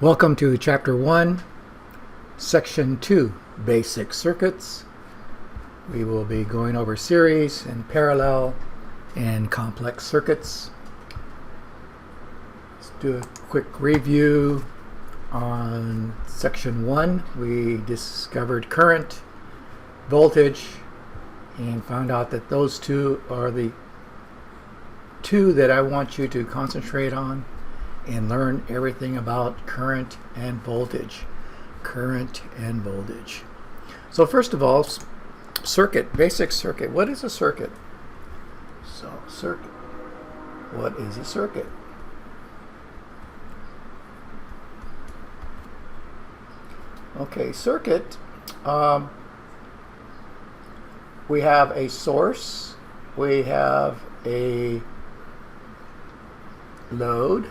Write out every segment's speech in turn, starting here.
Welcome to Chapter 1, Section 2, Basic Circuits. We will be going over series and parallel and complex circuits. Let's do a quick review. On Section 1, we discovered current, voltage, and found out that those two are the two that I want you to concentrate on and learn everything about current and voltage. Current and voltage. So first of all, circuit, basic circuit. What is a circuit? So circuit. What is a circuit? Okay, circuit. We have a source. We have a load.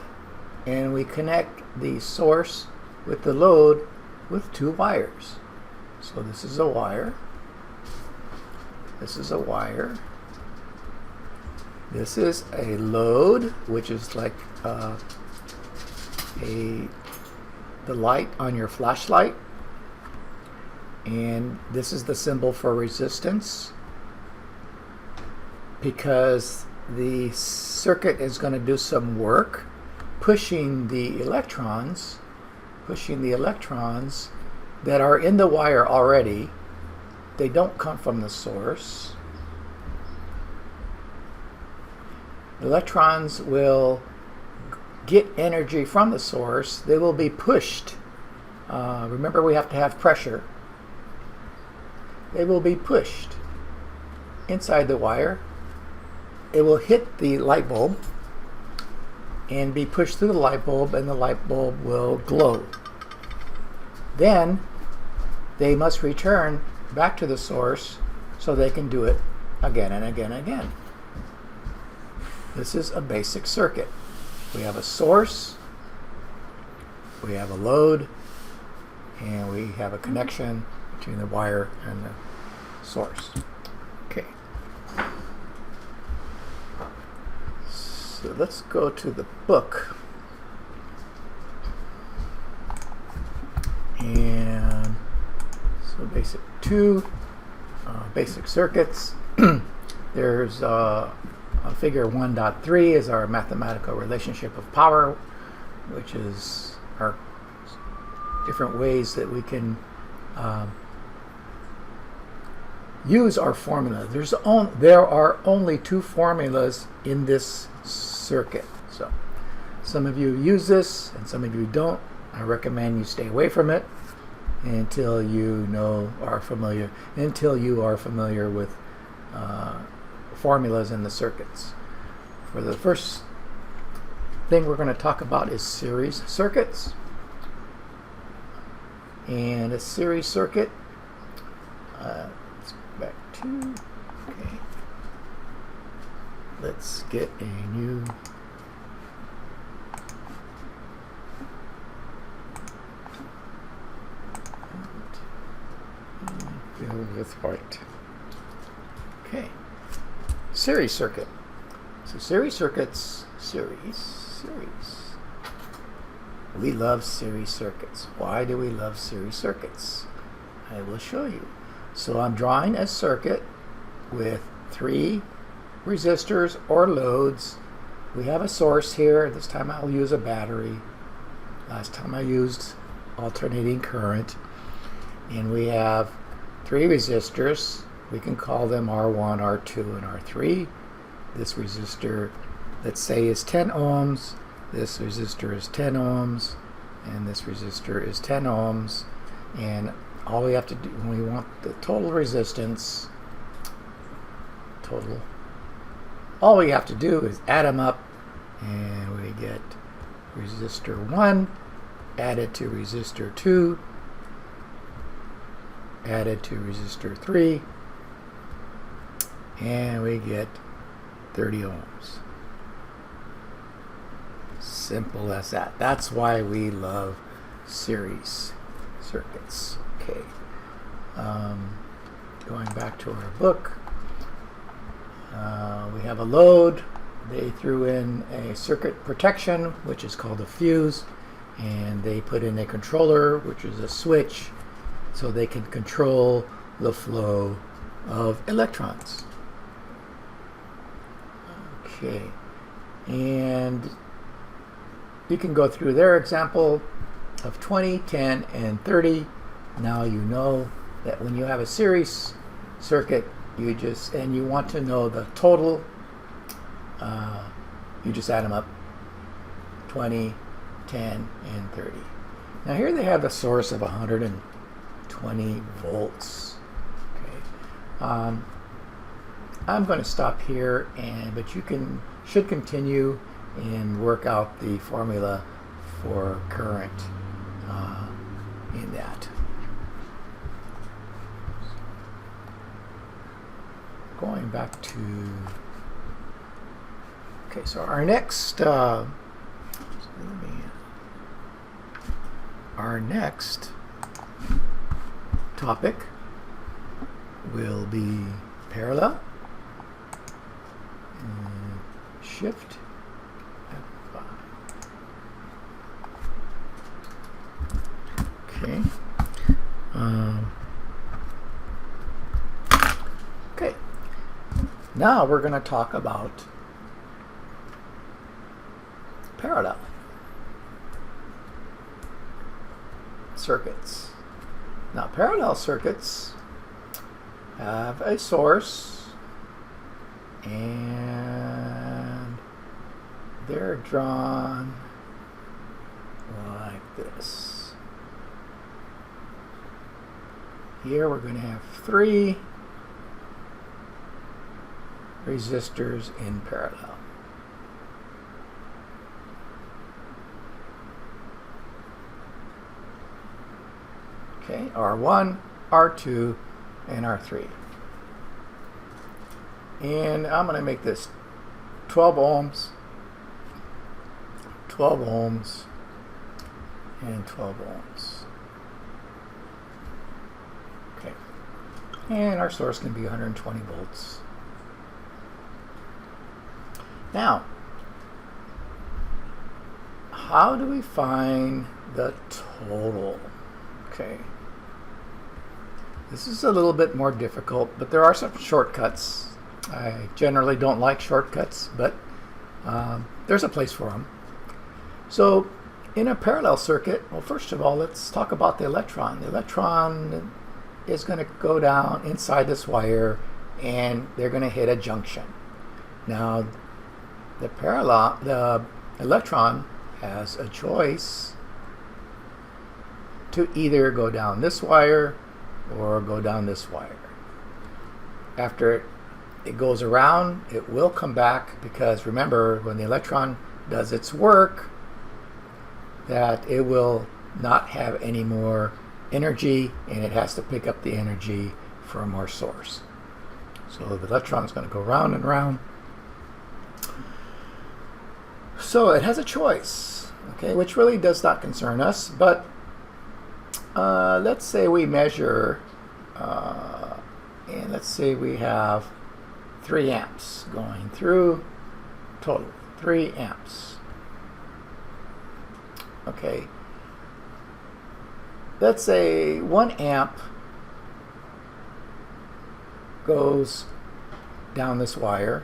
And we connect the source with the load with two wires. So this is a wire. This is a wire. This is a load, which is like the light on your flashlight. And this is the symbol for resistance, because the circuit is going to do some work pushing the electrons that are in the wire already. They don't come from the source. Electrons will get energy from the source. They will be pushed. Remember, we have to have pressure. They will be pushed inside the wire. It will hit the light bulb and be pushed through the light bulb, and the light bulb will glow. Then they must return back to the source so they can do it again and again and again. This is a basic circuit. We have a source, we have a load, and we have a connection between the wire and the source. Okay. So let's go to the book. And so basic circuits. There's figure 1.3 is our mathematical relationship of power, which is our different ways that we can use our formula. There are only two formulas in this circuit. So some of you use this and some of you don't. I recommend you stay away from it until you are familiar with formulas in the circuits. For the first thing we're going to talk about is series circuits. And a series circuit, let's go back to, okay. Let's get a new fill with white. Okay. Series circuit. So series circuits, series. We love series circuits. Why do we love series circuits? I will show you. So I'm drawing a circuit with three resistors or loads. We have a source here. This time I'll use a battery. Last time I used alternating current. And we have three resistors. We can call them R1, R2, and R3. This resistor, let's say, is 10 ohms. This resistor is 10 ohms. And this resistor is 10 ohms. And all we have to do, when we want the total resistance, all we have to do is add them up, and we get resistor 1 added to resistor 2 added to resistor 3, and we get 30 ohms. Simple as that. That's why we love series circuits. Okay. Going back to our book, we have a load. They threw in a circuit protection, which is called a fuse, and they put in a controller, which is a switch, so they can control the flow of electrons. Okay, and you can go through their example of 20, 10, and 30. Now you know that when you have a series circuit, and you want to know the total, you just add them up, 20, 10, and 30. Now here they have a source of 120 volts. Okay, I'm going to stop here, but you should continue and work out the formula for current in that. Going back to, okay, so our next topic will be parallel. Shift F5. Okay. Okay. Now we're going to talk about parallel circuits. Now, parallel circuits have a source, and they're drawn like this. Here we're going to have 3 resistors in parallel. Okay, R1, R2, and R3. And I'm going to make this 12 ohms, 12 ohms, and 12 ohms. Okay, and our source can be 120 volts. Now, how do we find the total? Okay, this is a little bit more difficult, but there are some shortcuts. I generally don't like shortcuts, but there's a place for them. So in a parallel circuit, well, first of all, let's talk about the electron. The electron is going to go down inside this wire, and they're going to hit a junction. Now, the electron has a choice to either go down this wire or go down this wire. After it goes around, it will come back, because remember, when the electron does its work, that it will not have any more energy, and it has to pick up the energy from our source. So the electron is going to go round and round. So it has a choice, okay, which really does not concern us, but let's say we measure, and let's say we have 3 amps going through, total 3 amps. Okay, let's say 1 amp goes down this wire,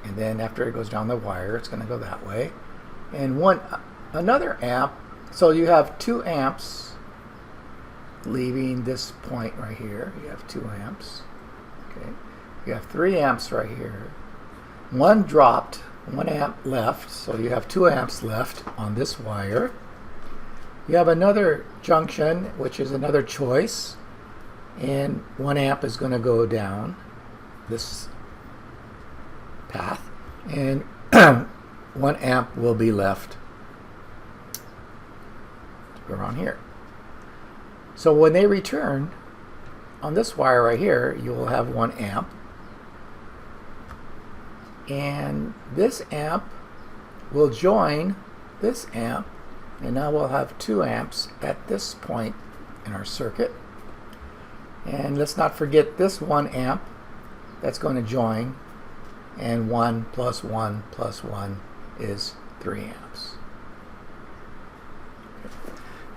and then after it goes down the wire, it's going to go that way, and another amp. So you have 2 amps leaving this point right here. You have 2 amps. Okay, you have 3 amps right here. 1 dropped, 1 amp left, so you have 2 amps left on this wire. You have another junction, which is another choice, and 1 amp is going to go down this path, and 1 amp will be left around here. So when they return on this wire right here, you will have 1 amp, and this amp will join this amp, and now we'll have 2 amps at this point in our circuit. And let's not forget this 1 amp that's going to join, and 1 plus 1 plus 1 is 3 amps.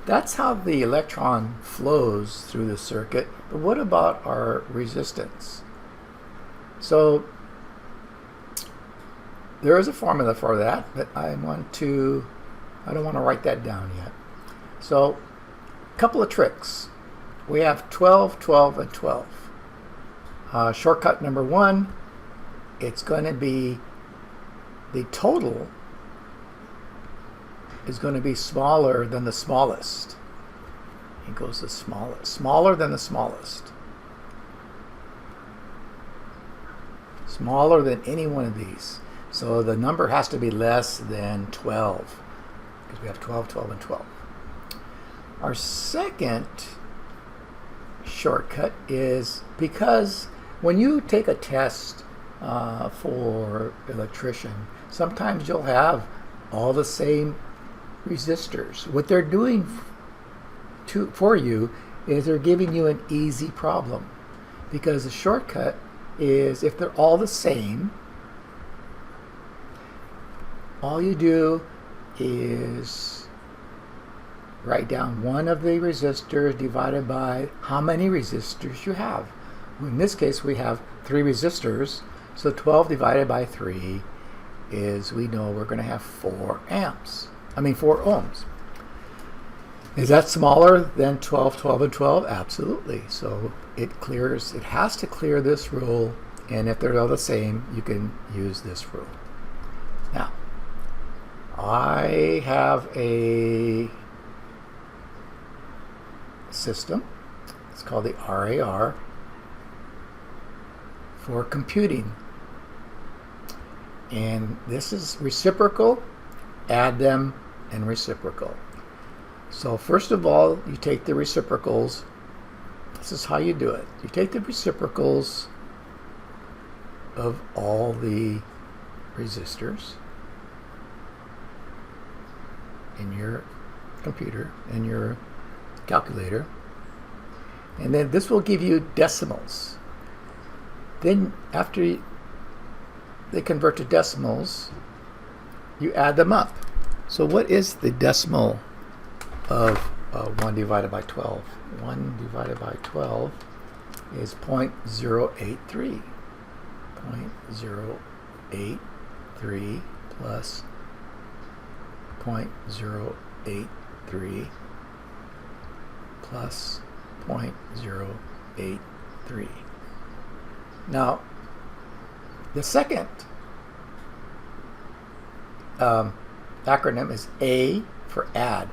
That's how the electron flows through the circuit. But what about our resistance? So there is a formula for that, but I don't want to write that down yet. So a couple of tricks. We have 12, 12, and 12. Shortcut number 1, it's going to be the total is going to be smaller than the smallest. It goes the smallest. Smaller than the smallest. Smaller than any one of these. So the number has to be less than 12, because we have 12, 12, and 12. Our second shortcut is because when you take a test for electrician, sometimes you'll have all the same resistors. What they're doing for you is they're giving you an easy problem, because the shortcut is if they're all the same, all you do is write down one of the resistors divided by how many resistors you have. In this case, we have 3 resistors, so 12 divided by 3 is, we know we're going to have 4 ohms. Is that smaller than 12, 12, and 12? Absolutely. So it has to clear this rule, and if they're all the same, you can use this rule. Now, I have a system. It's called the RAR for computing. And this is reciprocal, add them, and reciprocal. So first of all, you take the reciprocals. This is how you do it. You take the reciprocals of all the resistors in your computer, in your calculator, and then this will give you decimals. Then after they convert to decimals, you add them up. So what is the decimal of 1 divided by 12? 1 divided by 12 is 0.083. 0.083 plus 0.083 plus 0.083. Now, the second acronym is A for add.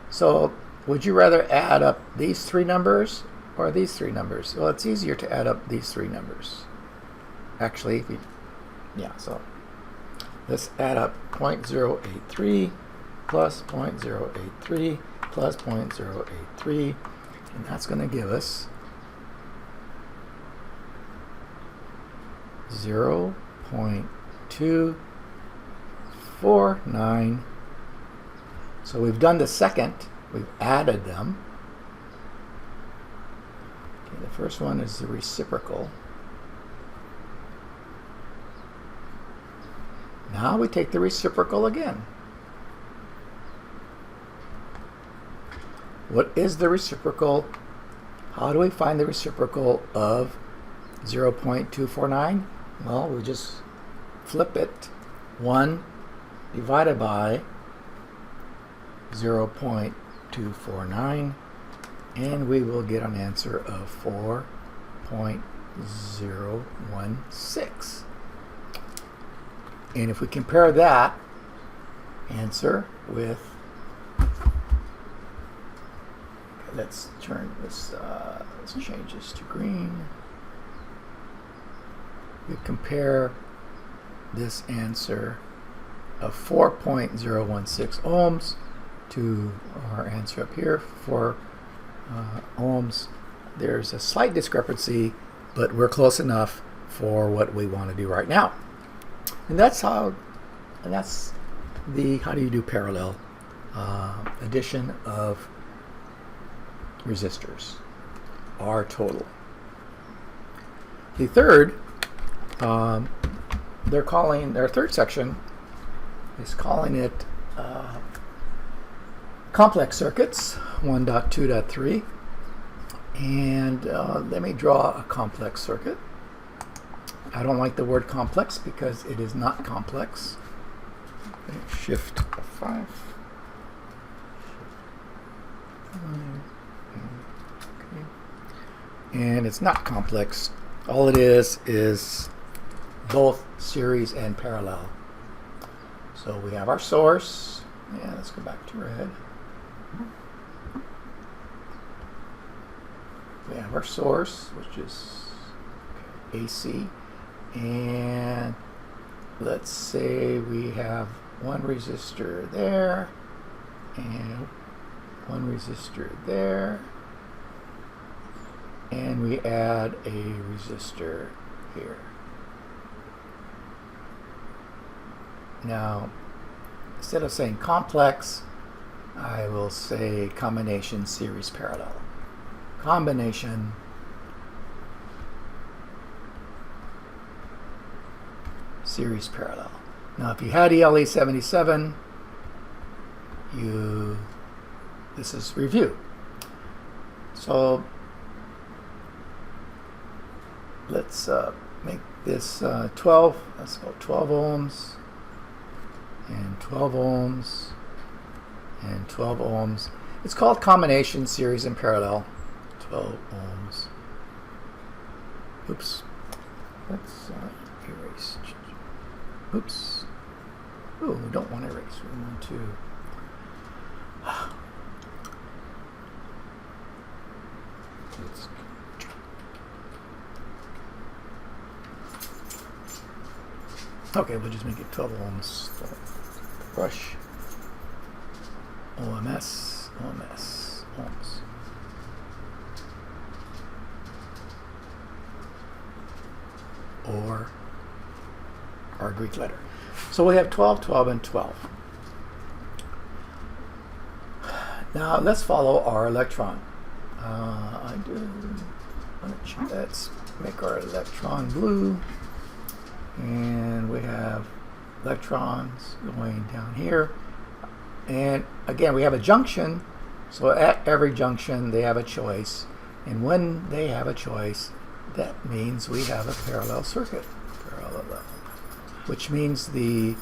So would you rather add up these 3 numbers or these 3 numbers? Well, it's easier to add up these 3 numbers. Actually, so let's add up 0.083 plus 0.083 plus 0.083, and that's going to give us 0.249. So we've done the second, we've added them. Okay, the first one is the reciprocal. Now we take the reciprocal again. What is the reciprocal? How do we find the reciprocal of 0.249? Well, we just flip it. 1 divided by 0.249, and we will get an answer of 4.016. And if we compare that answer with, let's turn this, let's change this to green. We compare this answer of 4.016 ohms to our answer up here, 4 ohms. There's a slight discrepancy, but we're close enough for what we want to do right now. And that's how do you do parallel addition of resistors, R total. The third, their third section is calling it complex circuits, 1.2.3. And let me draw a complex circuit. I don't like the word complex because it is not complex. Okay, Shift F5. Okay. And it's not complex. All it is both series and parallel. So we have our source. Yeah, let's go back to red. We have our source, which is AC. And let's say we have one resistor there and one resistor there, and we add a resistor here. Now, instead of saying complex, I will say combination, series, parallel. Combination, series, parallel. Now, if you had ELE 77, this is review. So let's make this 12. Let's go 12 ohms and 12 ohms and 12 ohms. It's called combination, series, and parallel. 12 ohms. Oops. Let's erase. Oops. Oh, we don't want to erase. We want to. Okay, we'll just make it 12 ohms. So, brush. OMS. OMS. Ohms. Or our Greek letter. So we have 12, 12, and 12. Now let's follow our electron. Let's make our electron blue. And we have electrons going down here. And again, we have a junction. So at every junction, they have a choice. And when they have a choice, that means we have a parallel circuit. Parallel. Which means the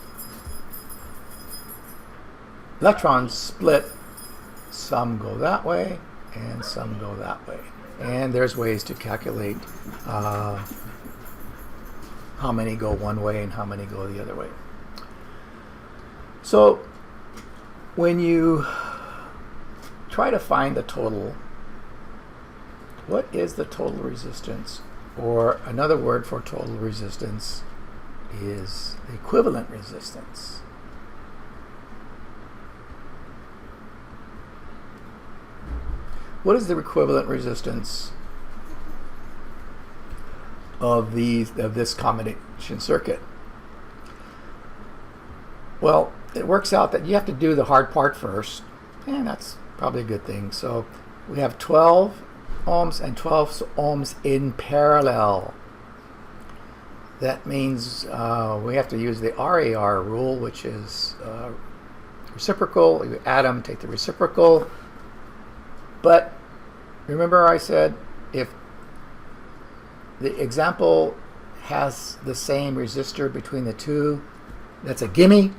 electrons split. Some go that way and some go that way. And there's ways to calculate how many go one way and how many go the other way. So when you try to find the total, what is the total resistance? Or another word for total resistance is the equivalent resistance. What is the equivalent resistance of this combination circuit? Well, it works out that you have to do the hard part first, and that's probably a good thing. So we have 12 ohms and 12 ohms in parallel. That means we have to use the RAR rule, which is reciprocal. You add them, take the reciprocal. But remember I said if the example has the same resistor between the two, that's a gimme.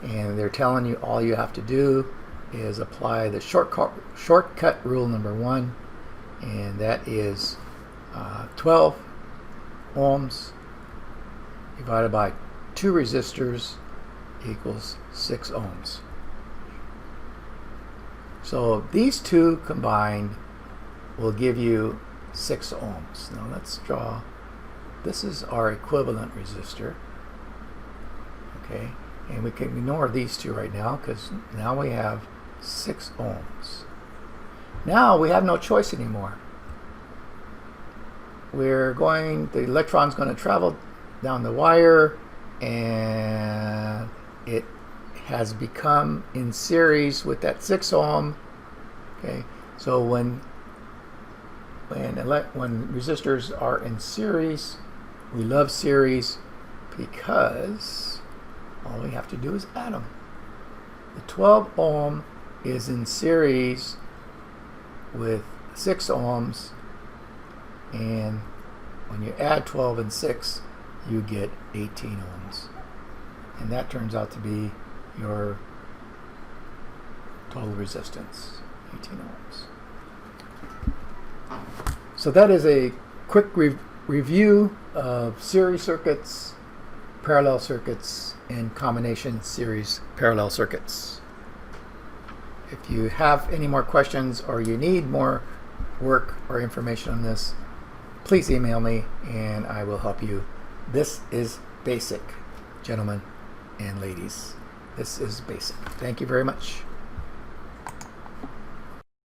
And they're telling you all you have to do is apply the shortcut rule number 1, and that is 12 ohms divided by 2 resistors equals 6 ohms. So these two combined will give you 6 ohms. Now let's draw, this is our equivalent resistor. Okay, and we can ignore these two right now because now we have 6 ohms. Now we have no choice anymore. The electron's going to travel down the wire, and it has become in series with that 6 ohm. Okay, so when resistors are in series, we love series because all we have to do is add them. The 12 ohm is in series with 6 ohms, and when you add 12 and 6, you get 18 ohms. And that turns out to be your total resistance, 18 ohms. So that is a quick review of series circuits, parallel circuits, and combination series parallel circuits. If you have any more questions or you need more work or information on this, please email me and I will help you. This is basic, gentlemen and ladies. This is basic. Thank you very much.